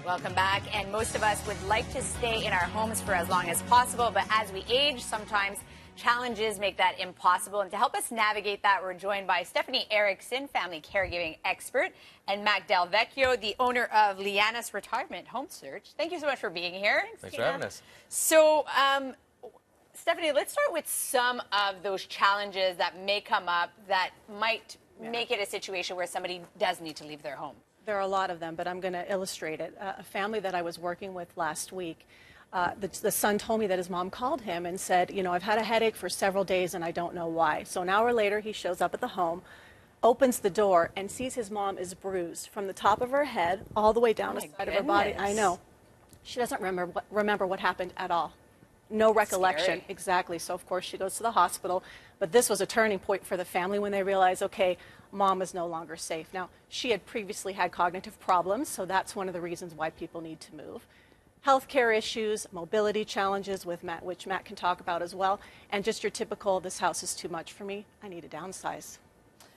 Welcome back. And most of us would like to stay in our homes for as long as possible, but as we age, sometimes challenges make that impossible. And to help us navigate that, we're joined by Stefanie Erickson, family caregiving expert, and Mac Vecchio, the owner of Lianas Retirement Home Search. Thank you so much for being here. Thanks for having us. So, Stefanie, let's start with some of those challenges that may come up that might make it a situation where somebody does need to leave their home. There are a lot of them, but I'm going to illustrate it. A family that I was working with last week, the son told me that his mom called him and said, you know, I've had a headache for several days and I don't know why. So an hour later, he shows up at the home, opens the door, and sees his mom is bruised from the top of her head all the way down the side of her body. I know. She doesn't remember what happened at all. No recollection. Scary. Exactly. So, of course, she goes to the hospital. But this was a turning point for the family when they realized, okay, mom is no longer safe. Now, she had previously had cognitive problems, so that's one of the reasons why people need to move. Healthcare issues, mobility challenges, which Matt can talk about as well, and just your typical, this house is too much for me, I need to downsize.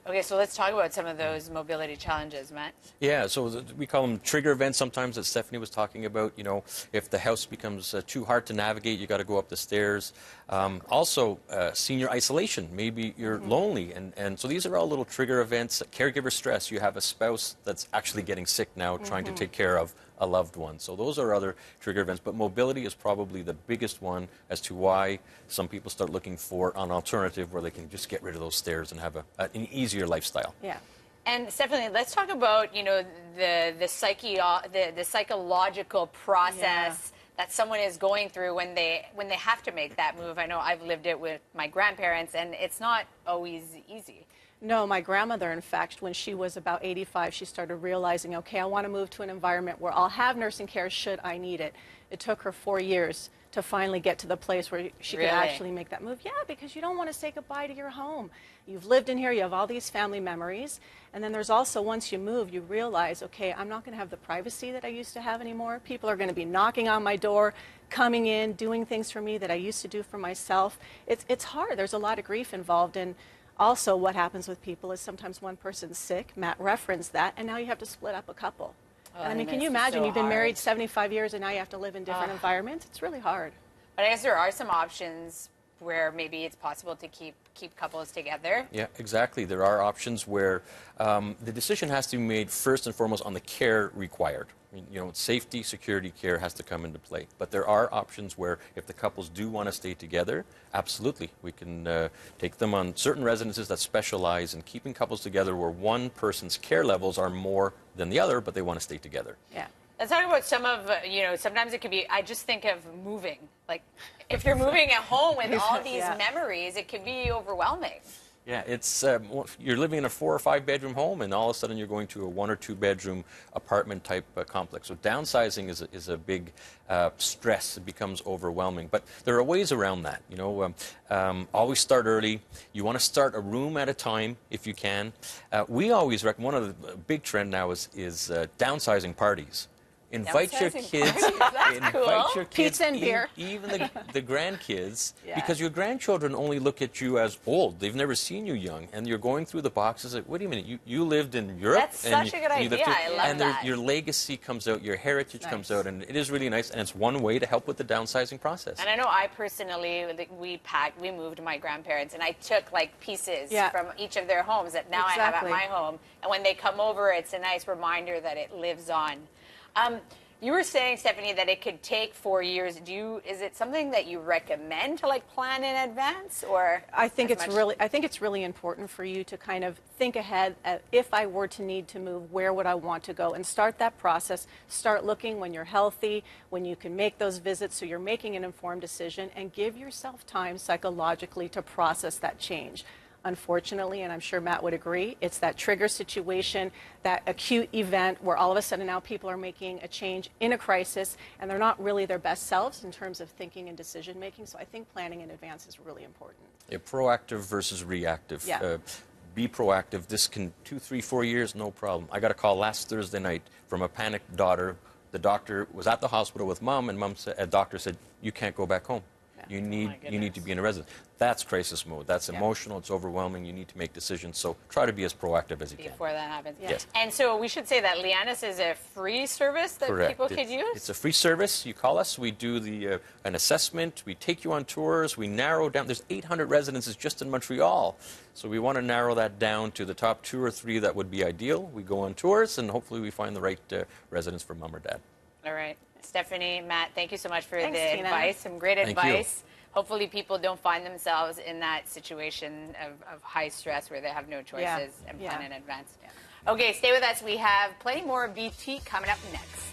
Okay, so let's talk about some of those mobility challenges, Matt. Yeah, so we call them trigger events sometimes that Stefanie was talking about. You know, if the house becomes too hard to navigate, you got to go up the stairs. Also, senior isolation. Maybe you're lonely. And so these are all little trigger events. Caregiver stress. You have a spouse that's actually getting sick now, trying to take care of a loved one. So those are other trigger events. But mobility is probably the biggest one as to why some people start looking for an alternative where they can just get rid of those stairs and have an easier lifestyle. Yeah. And Stefanie, let's talk about, you know, the psychological process that someone is going through when they have to make that move. I know I've lived it with my grandparents, and it's not always easy. No, my grandmother, in fact, when she was about 85, she started realizing, okay, I want to move to an environment where I'll have nursing care should I need it. It took her 4 years to finally get to the place where she could actually make that move. Yeah, because you don't want to say goodbye to your home. You've lived in here, you have all these family memories, and then there's also, once you move, you realize, okay, I'm not going to have the privacy that I used to have anymore. People are going to be knocking on my door, coming in, doing things for me that I used to do for myself. It's hard. There's a lot of grief involved, and also what happens with people is sometimes one person's sick, Matt referenced that, and now you have to split up a couple. I mean, can you imagine, you've been married 75 years and now you have to live in different environments? It's really hard. But I guess there are some options where maybe it's possible to keep couples together. Yeah, exactly. There are options where the decision has to be made first and foremost on the care required. I mean, you know, safety, security care has to come into play. But there are options where if the couples do want to stay together, absolutely. We can take them on certain residences that specialize in keeping couples together where one person's care levels are more than the other, but they want to stay together. Yeah. Let's talk about some of, you know, sometimes it could be, I just think of moving. Like, if you're moving at home with all these memories, it can be overwhelming. Yeah, it's you're living in a 4 or 5 bedroom home, and all of a sudden you're going to a 1 or 2 bedroom apartment type complex. So downsizing is a big stress. It becomes overwhelming. But there are ways around that. You know, always start early. You want to start a room at a time if you can. We always recommend, one of the big trend now is downsizing parties. Invite your kids, your kids, pizza and beer. Even the grandkids, because your grandchildren only look at you as old. They've never seen you young, and you're going through the boxes. Like, wait a minute, you lived in Europe. That's such a good idea. I love that. Your legacy comes out, your heritage comes out, and it is really nice. And it's one way to help with the downsizing process. And I know I personally, we moved my grandparents, and I took like pieces from each of their homes that now I have at my home. And when they come over, it's a nice reminder that it lives on. You were saying, Stefanie, that it could take 4 years. Is it something that you recommend to like plan in advance, or? I think it's really important for you to kind of think ahead. If I were to need to move, where would I want to go, and start that process. Start looking when you're healthy, when you can make those visits, so you're making an informed decision, and give yourself time psychologically to process that change. Unfortunately, and I'm sure Matt would agree, it's that trigger situation, that acute event where all of a sudden now people are making a change in a crisis, and they're not really their best selves in terms of thinking and decision making. So I think planning in advance is really important. Yeah, proactive versus reactive. Yeah. Be proactive. This can 2, 3, 4 years, no problem. I got a call last Thursday night from a panicked daughter. The doctor was at the hospital with mom, and doctor said, "You can't go back home." You need to be in a residence. That's crisis mode. That's emotional. It's overwhelming. You need to make decisions. So try to be as proactive as you can. Before that happens. Yes. And so we should say that Lianas is a free service that people could use? It's a free service. You call us. We do an assessment. We take you on tours. We narrow down. There's 800 residences just in Montreal. So we want to narrow that down to the top 2 or 3 that would be ideal. We go on tours, and hopefully we find the right residence for mom or dad. All right. Stefanie, Matt, thank you so much for Thanks, the Tina. advice. Some great Thank advice. Hopefully people don't find themselves in that situation of high stress where they have no choices and plan in advance. Okay, stay with us. We have plenty more BT coming up next.